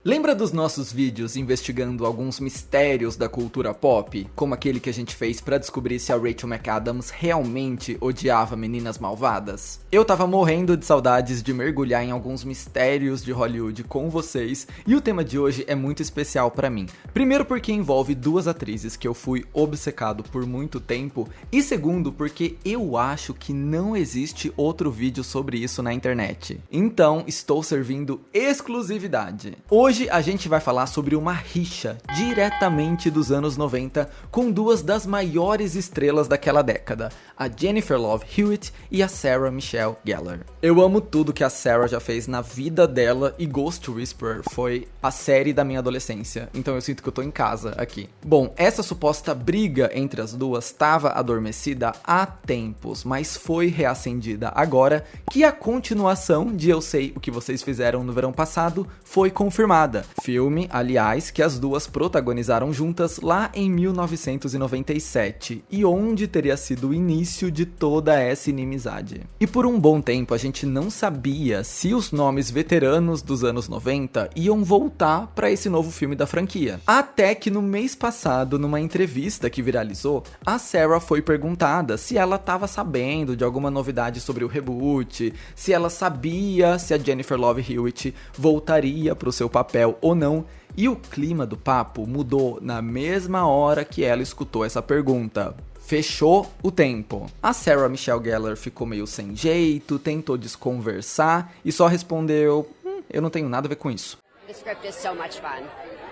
Lembra dos nossos vídeos investigando alguns mistérios da cultura pop? Como aquele que a gente fez pra descobrir se a Rachel McAdams realmente odiava meninas malvadas? Eu tava morrendo de saudades de mergulhar em alguns mistérios de Hollywood com vocês, e o tema de hoje é muito especial pra mim. Primeiro porque envolve duas atrizes que eu fui obcecado por muito tempo, e segundo porque eu acho que não existe outro vídeo sobre isso na internet. Então, estou servindo exclusividade. Hoje a gente vai falar sobre uma rixa diretamente dos anos 90 com duas das maiores estrelas daquela década, a Jennifer Love Hewitt e a Sarah Michelle Gellar. Eu amo tudo que a Sarah já fez na vida dela e Ghost Whisperer foi a série da minha adolescência, então eu sinto que eu tô em casa aqui. Bom, essa suposta briga entre as duas estava adormecida há tempos, mas foi reacendida agora que a continuação de Eu Sei o que Vocês Fizeram no Verão Passado foi confirmada. Filme, aliás, que as duas protagonizaram juntas lá em 1997 e onde teria sido o início de toda essa inimizade. E por um bom tempo a gente não sabia se os nomes veteranos dos anos 90 iam voltar para esse novo filme da franquia. Até que no mês passado, numa entrevista que viralizou, a Sarah foi perguntada se ela estava sabendo de alguma novidade sobre o reboot, se ela sabia se a Jennifer Love Hewitt voltaria para o seu papel ou não, e o clima do papo mudou na mesma hora que ela escutou essa pergunta. Fechou o tempo. A Sarah Michelle Gellar ficou meio sem jeito, tentou desconversar e só respondeu: eu não tenho nada a ver com isso. The script is so much fun.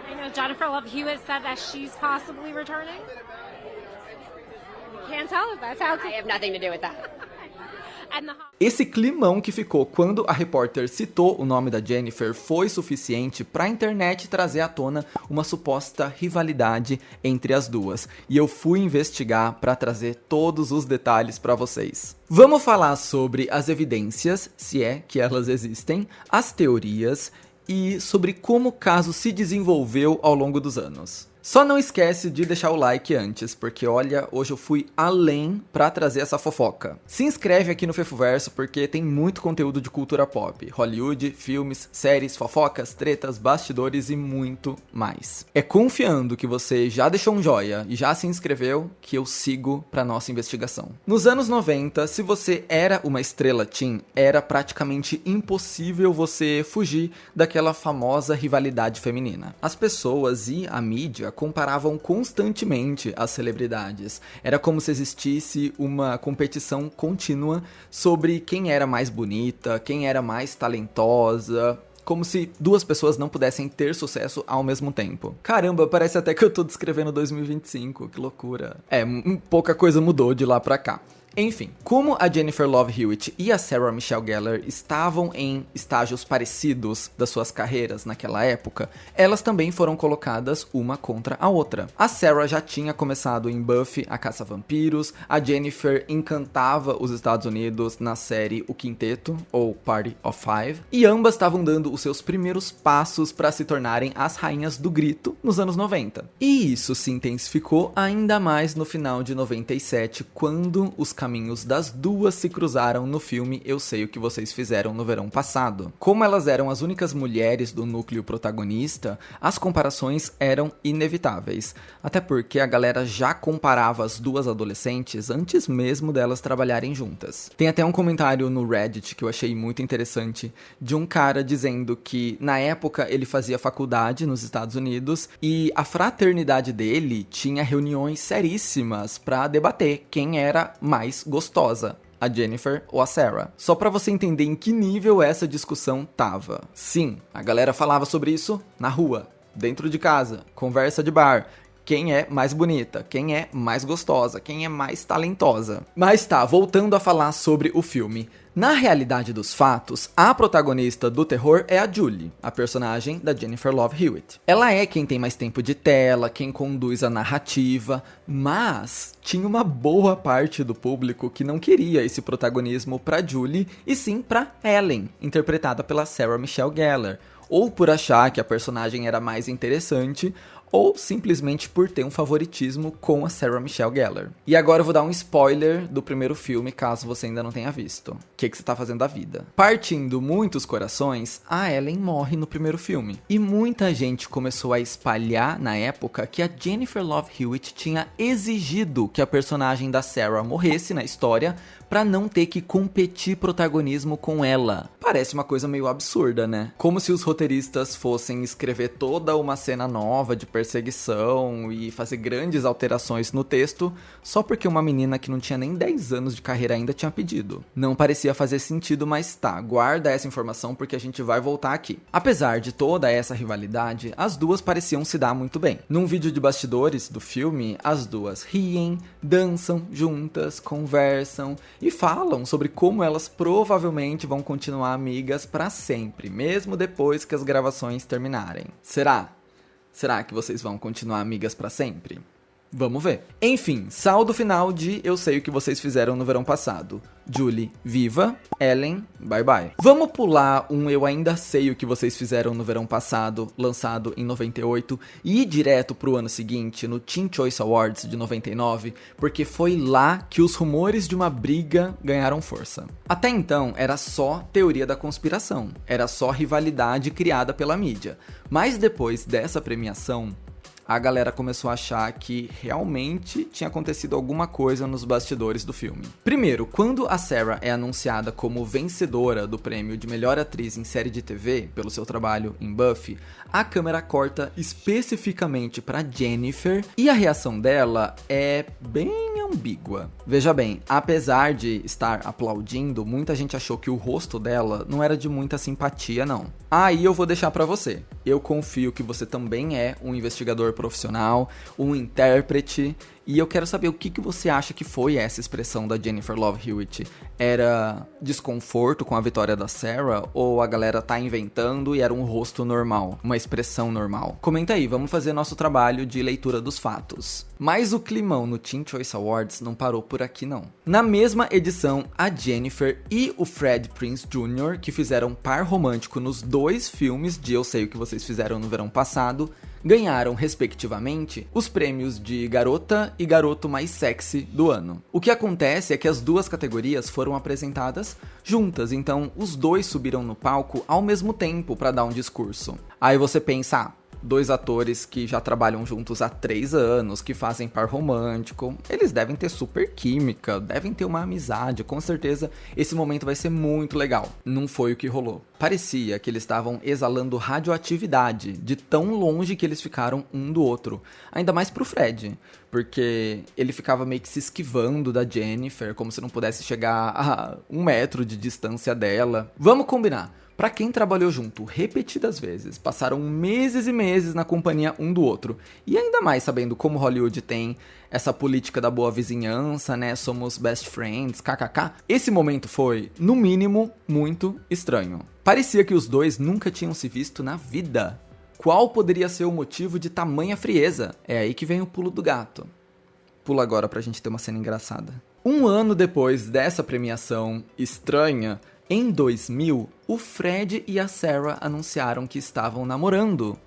I know Jennifer Love Hewitt said that she's possibly returning. Can't tell if that's how. I have nothing to do with that. Esse climão que ficou quando a repórter citou o nome da Jennifer foi suficiente para a internet trazer à tona uma suposta rivalidade entre as duas. E eu fui investigar para trazer todos os detalhes para vocês. Vamos falar sobre as evidências, se é que elas existem, as teorias e sobre como o caso se desenvolveu ao longo dos anos. Só não esquece de deixar o like antes, porque olha, hoje eu fui além pra trazer essa fofoca. Se inscreve aqui no Fefuverso porque tem muito conteúdo de cultura pop, Hollywood, filmes, séries, fofocas, tretas, bastidores e muito mais. É confiando que você já deixou um joia e já se inscreveu que eu sigo pra nossa investigação. Nos anos 90, se você era uma estrela teen, era praticamente impossível você fugir daquela famosa rivalidade feminina. As pessoas e a mídia comparavam constantemente as celebridades. Era como se existisse uma competição contínua sobre quem era mais bonita, quem era mais talentosa, como se duas pessoas não pudessem ter sucesso ao mesmo tempo. Caramba, parece até que eu tô descrevendo 2025, que loucura. Pouca coisa mudou de lá pra cá. Enfim, como a Jennifer Love Hewitt e a Sarah Michelle Gellar estavam em estágios parecidos das suas carreiras naquela época, elas também foram colocadas uma contra a outra. A Sarah já tinha começado em Buffy, a Caça-Vampiros, a Jennifer encantava os Estados Unidos na série O Quinteto, ou Party of Five, e ambas estavam dando os seus primeiros passos para se tornarem as rainhas do grito nos anos 90. E isso se intensificou ainda mais no final de 97, quando os caminhos das duas se cruzaram no filme Eu Sei o que Vocês Fizeram no Verão Passado. Como elas eram as únicas mulheres do núcleo protagonista, as comparações eram inevitáveis. Até porque a galera já comparava as duas adolescentes antes mesmo delas trabalharem juntas. Tem até um comentário no Reddit que eu achei muito interessante, de um cara dizendo que na época ele fazia faculdade nos Estados Unidos e a fraternidade dele tinha reuniões seríssimas para debater quem era mais gostosa, a Jennifer ou a Sarah. Só pra você entender em que nível essa discussão tava. Sim, a galera falava sobre isso na rua, dentro de casa, conversa de bar. Quem é mais bonita, quem é mais gostosa, quem é mais talentosa. Mas tá, voltando a falar sobre o filme. Na realidade dos fatos, a protagonista do terror é a Julie, a personagem da Jennifer Love Hewitt. Ela é quem tem mais tempo de tela, quem conduz a narrativa, mas tinha uma boa parte do público que não queria esse protagonismo pra Julie, e sim pra Ellen, interpretada pela Sarah Michelle Gellar. Ou por achar que a personagem era mais interessante, ou simplesmente por ter um favoritismo com a Sarah Michelle Gellar. E agora eu vou dar um spoiler do primeiro filme, caso você ainda não tenha visto. O que você tá fazendo da vida? Partindo muitos corações, a Ellen morre no primeiro filme. E muita gente começou a espalhar na época que a Jennifer Love Hewitt tinha exigido que a personagem da Sarah morresse na história pra não ter que competir protagonismo com ela. Parece uma coisa meio absurda, né? Como se os roteiristas fossem escrever toda uma cena nova de perseguição e fazer grandes alterações no texto só porque uma menina que não tinha nem 10 anos de carreira ainda tinha pedido. Não parecia fazer sentido, mas tá, guarda essa informação porque a gente vai voltar aqui. Apesar de toda essa rivalidade, as duas pareciam se dar muito bem. Num vídeo de bastidores do filme, as duas riem, dançam juntas, conversam e falam sobre como elas provavelmente vão continuar amigas pra sempre, mesmo depois que as gravações terminarem. Será? Será que vocês vão continuar amigas pra sempre? Vamos ver. Enfim, saldo final de Eu Sei O Que Vocês Fizeram no Verão Passado. Julie, viva. Ellen, bye bye. Vamos pular um Eu Ainda Sei O Que Vocês Fizeram no Verão Passado, lançado em 98, e ir direto pro ano seguinte, no Teen Choice Awards de 99, porque foi lá que os rumores de uma briga ganharam força. Até então, era só teoria da conspiração, era só rivalidade criada pela mídia. Mas depois dessa premiação, a galera começou a achar que realmente tinha acontecido alguma coisa nos bastidores do filme. Primeiro, quando a Sarah é anunciada como vencedora do prêmio de melhor atriz em série de TV pelo seu trabalho em Buffy, a câmera corta especificamente para Jennifer e a reação dela é bem ambígua. Veja bem, apesar de estar aplaudindo, muita gente achou que o rosto dela não era de muita simpatia, não. Aí eu vou deixar pra você. Eu confio que você também é um investigador profissional, um intérprete, e eu quero saber o que você acha que foi essa expressão da Jennifer Love Hewitt. Era desconforto com a vitória da Sarah, ou a galera tá inventando e era um rosto normal, uma expressão normal? Comenta aí, vamos fazer nosso trabalho de leitura dos fatos. Mas o climão no Teen Choice Awards não parou por aqui não. Na mesma edição, a Jennifer e o Freddie Prinze Jr., que fizeram par romântico nos 2 filmes de Eu Sei O Que Vocês Fizeram no Verão Passado, ganharam, respectivamente, os prêmios de Garota e Garoto Mais Sexy do ano. O que acontece é que as duas categorias foram apresentadas juntas, então os dois subiram no palco ao mesmo tempo para dar um discurso. Aí você pensa, 2 atores que já trabalham juntos há 3 anos, que fazem par romântico, eles devem ter super química, devem ter uma amizade, com certeza esse momento vai ser muito legal. Não foi o que rolou. Parecia que eles estavam exalando radioatividade, de tão longe que eles ficaram um do outro. Ainda mais pro Fred, porque ele ficava meio que se esquivando da Jennifer, como se não pudesse chegar a 1 metro de distância dela. Vamos combinar. Pra quem trabalhou junto repetidas vezes, passaram meses e meses na companhia um do outro, e ainda mais sabendo como Hollywood tem essa política da boa vizinhança, né, somos best friends, kkk, esse momento foi, no mínimo, muito estranho. Parecia que os dois nunca tinham se visto na vida. Qual poderia ser o motivo de tamanha frieza? É aí que vem o pulo do gato. Pula agora pra gente ter uma cena engraçada. 1 ano depois dessa premiação estranha, em 2000, o Fred e a Sarah anunciaram que estavam namorando.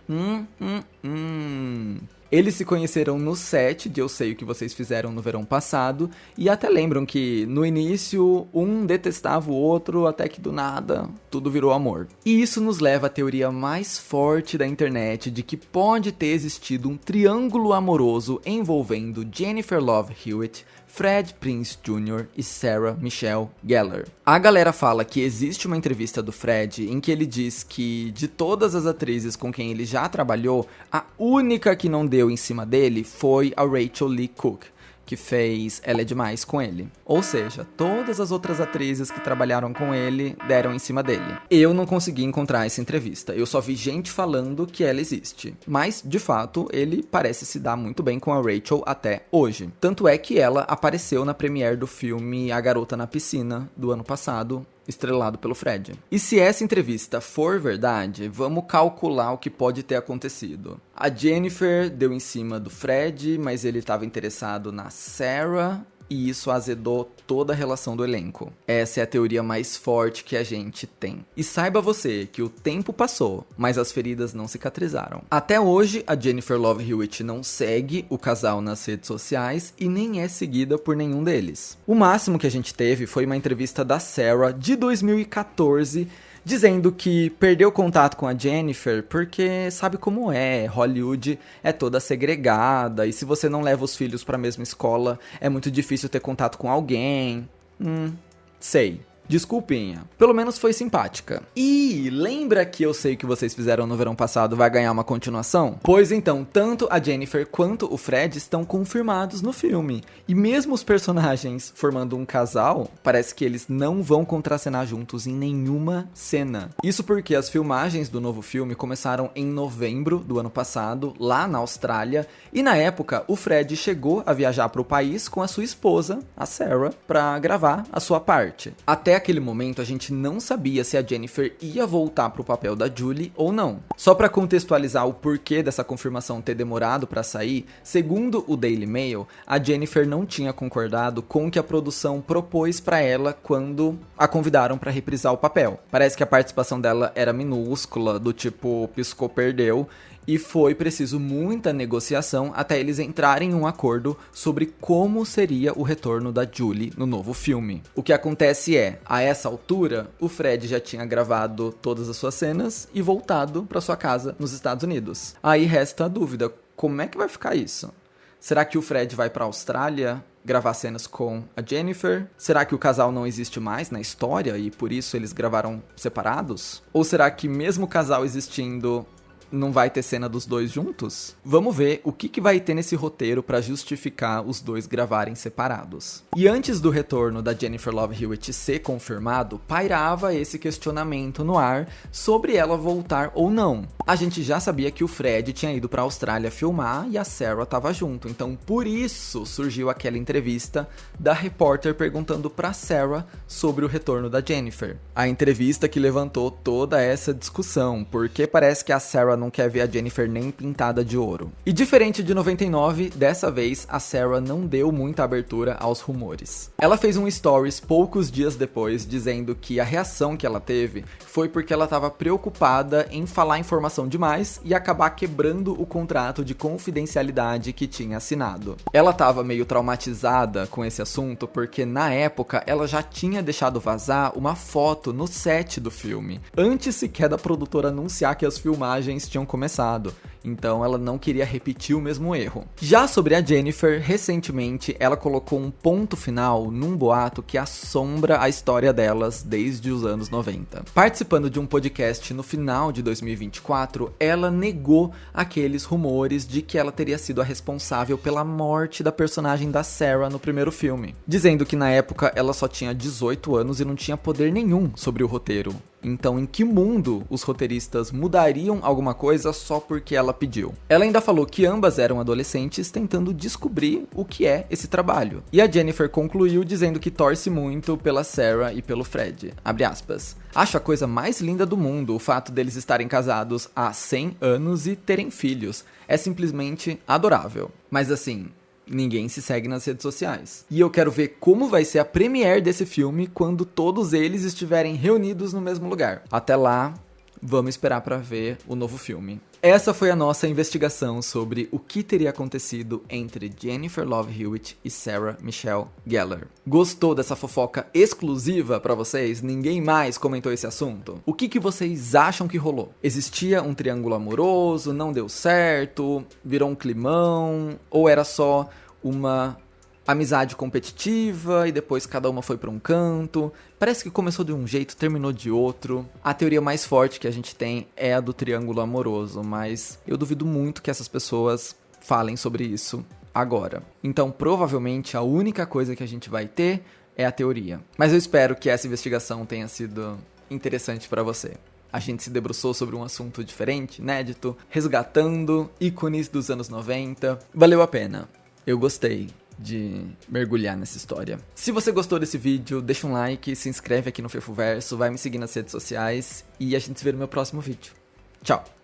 Eles se conheceram no set de Eu Sei O Que Vocês Fizeram no Verão Passado e até lembram que, no início, um detestava o outro até que do nada tudo virou amor. E isso nos leva à teoria mais forte da internet de que pode ter existido um triângulo amoroso envolvendo Jennifer Love Hewitt, Freddie Prinze Jr. e Sarah Michelle Gellar. A galera fala que existe uma entrevista do Fred em que ele diz que, de todas as atrizes com quem ele já trabalhou, a única que não deu em cima dele foi a Rachel Lee Cook, que fez Ela é Demais com ele. Ou seja, todas as outras atrizes que trabalharam com ele deram em cima dele. Eu não consegui encontrar essa entrevista, eu só vi gente falando que ela existe. Mas, de fato, ele parece se dar muito bem com a Rachel até hoje. Tanto é que ela apareceu na premiere do filme A Garota na Piscina, do ano passado, estrelado pelo Fred. E se essa entrevista for verdade, vamos calcular o que pode ter acontecido. A Jennifer deu em cima do Fred, mas ele estava interessado na Sarah, e isso azedou toda a relação do elenco. Essa é a teoria mais forte que a gente tem. E saiba você que o tempo passou, mas as feridas não cicatrizaram. Até hoje, a Jennifer Love Hewitt não segue o casal nas redes sociais e nem é seguida por nenhum deles. O máximo que a gente teve foi uma entrevista da Sarah de 2014, dizendo que perdeu contato com a Jennifer porque sabe como é, Hollywood é toda segregada e se você não leva os filhos para a mesma escola é muito difícil ter contato com alguém. Sei. Desculpinha. Pelo menos foi simpática. E lembra que Eu Sei O Que Vocês Fizeram no Verão Passado vai ganhar uma continuação? Pois então, tanto a Jennifer quanto o Fred estão confirmados no filme. E mesmo os personagens formando um casal, parece que eles não vão contracenar juntos em nenhuma cena. Isso porque as filmagens do novo filme começaram em novembro do ano passado, lá na Austrália, e na época o Fred chegou a viajar para o país com a sua esposa, a Sarah, para gravar a sua parte. Até aquele momento a gente não sabia se a Jennifer ia voltar pro papel da Julie ou não. Só para contextualizar o porquê dessa confirmação ter demorado para sair, segundo o Daily Mail, a Jennifer não tinha concordado com o que a produção propôs para ela quando a convidaram para reprisar o papel. Parece que a participação dela era minúscula, do tipo piscou, perdeu, e foi preciso muita negociação até eles entrarem em um acordo sobre como seria o retorno da Julie no novo filme. O que acontece é, a essa altura, o Fred já tinha gravado todas as suas cenas e voltado para sua casa nos Estados Unidos. Aí resta a dúvida, como é que vai ficar isso? Será que o Fred vai para a Austrália gravar cenas com a Jennifer? Será que o casal não existe mais na história e por isso eles gravaram separados? Ou será que mesmo o casal existindo, não vai ter cena dos dois juntos? Vamos ver o que vai ter nesse roteiro para justificar os dois gravarem separados. E antes do retorno da Jennifer Love Hewitt ser confirmado, pairava esse questionamento no ar sobre ela voltar ou não. A gente já sabia que o Fred tinha ido para a Austrália filmar e a Sarah estava junto, então por isso surgiu aquela entrevista da repórter perguntando para Sarah sobre o retorno da Jennifer. A entrevista que levantou toda essa discussão, porque parece que a Sarah não quer ver a Jennifer nem pintada de ouro. E diferente de 99, dessa vez a Sarah não deu muita abertura aos rumores. Ela fez um stories poucos dias depois dizendo que a reação que ela teve foi porque ela estava preocupada em falar informação demais e acabar quebrando o contrato de confidencialidade que tinha assinado. Ela estava meio traumatizada com esse assunto porque na época ela já tinha deixado vazar uma foto no set do filme, antes sequer da produtora anunciar que as filmagens tinham começado, então ela não queria repetir o mesmo erro. Já sobre a Jennifer, recentemente ela colocou um ponto final num boato que assombra a história delas desde os anos 90. Participando de um podcast no final de 2024, ela negou aqueles rumores de que ela teria sido a responsável pela morte da personagem da Sarah no primeiro filme, dizendo que na época ela só tinha 18 anos e não tinha poder nenhum sobre o roteiro. Então, em que mundo os roteiristas mudariam alguma coisa só porque ela pediu? Ela ainda falou que ambas eram adolescentes tentando descobrir o que é esse trabalho. E a Jennifer concluiu dizendo que torce muito pela Sarah e pelo Fred. Abre aspas. Acho a coisa mais linda do mundo o fato deles estarem casados há 100 anos e terem filhos. É simplesmente adorável. Mas assim, ninguém se segue nas redes sociais. E eu quero ver como vai ser a premiere desse filme quando todos eles estiverem reunidos no mesmo lugar. Até lá, vamos esperar para ver o novo filme. Essa foi a nossa investigação sobre o que teria acontecido entre Jennifer Love Hewitt e Sarah Michelle Gellar. Gostou dessa fofoca exclusiva para vocês? Ninguém mais comentou esse assunto? O que vocês acham que rolou? Existia um triângulo amoroso, não deu certo, virou um climão, ou era só uma amizade competitiva e depois cada uma foi para um canto? Parece que começou de um jeito, terminou de outro. A teoria mais forte que a gente tem é a do triângulo amoroso, mas eu duvido muito que essas pessoas falem sobre isso agora. Então, provavelmente, a única coisa que a gente vai ter é a teoria. Mas eu espero que essa investigação tenha sido interessante para você. A gente se debruçou sobre um assunto diferente, inédito, resgatando ícones dos anos 90. Valeu a pena. Eu gostei de mergulhar nessa história. Se você gostou desse vídeo, deixa um like, se inscreve aqui no Fefoverso, vai me seguir nas redes sociais e a gente se vê no meu próximo vídeo. Tchau!